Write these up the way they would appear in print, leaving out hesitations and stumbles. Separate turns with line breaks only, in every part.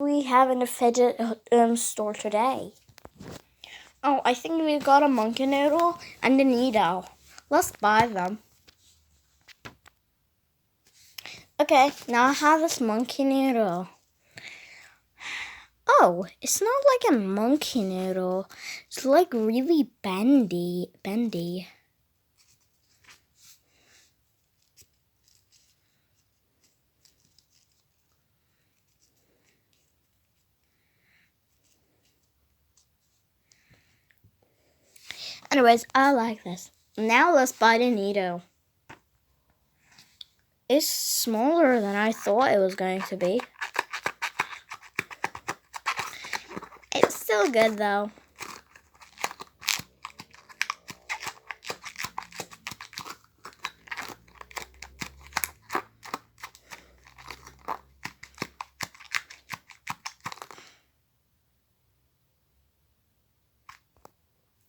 we have in the fidget store today? Oh, I think we got a monkey noodle and a needle. Let's buy them. Okay, now I have this monkey noodle. Oh, it's not like a monkey noodle. It's like really bendy. Anyways, I like this. Now let's buy the needle. It's smaller than I thought it was going to be. It's still good though.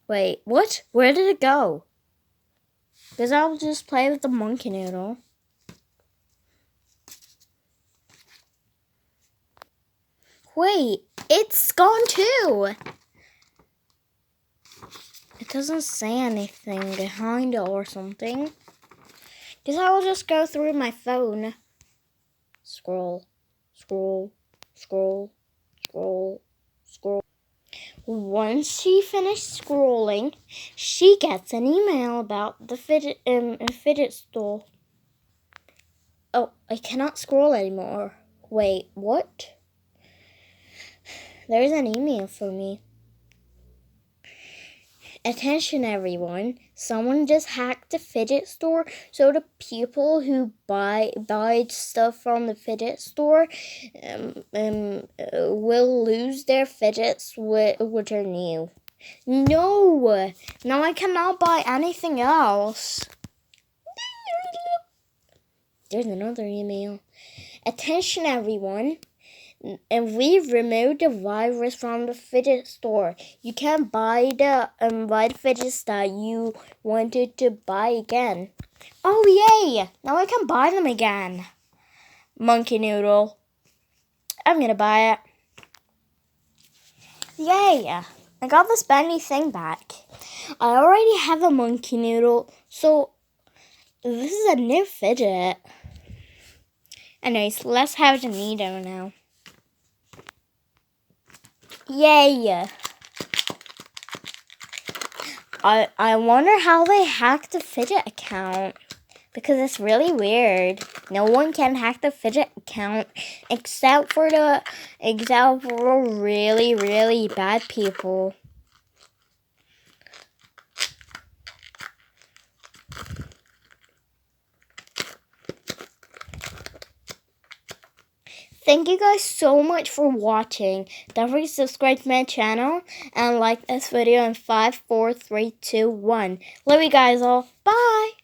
Wait, what? Where did it go? Because I'll just play with the monkey noodle. Wait, it's gone too. It doesn't say anything behind it or something. Because I will just go through my phone. Scroll. Once she finished scrolling, she gets an email about the fidget store. Oh, I cannot scroll anymore. Wait, what? There's an email for me. Attention everyone, someone just hacked the fidget store, so the people who buy stuff from the fidget store will lose their fidgets which are new. No! Now I cannot buy anything else. There's another email. Attention everyone. And we've removed the virus from the fidget store. You can buy the fidgets that you wanted to buy again. Oh yay! Now I can buy them again. Monkey noodle. I'm gonna buy it. Yay! I got this bendy thing back. I already have a monkey noodle, so this is a new fidget. Anyways, let's have the needle now. Yay! I wonder how they hacked the Fidget account, because it's really weird. No one can hack the Fidget account except for really, really bad people. Thank you guys so much for watching. Don't forget to subscribe to my channel and like this video in 5, 4, 3, 2, 1. Love you guys all. Bye!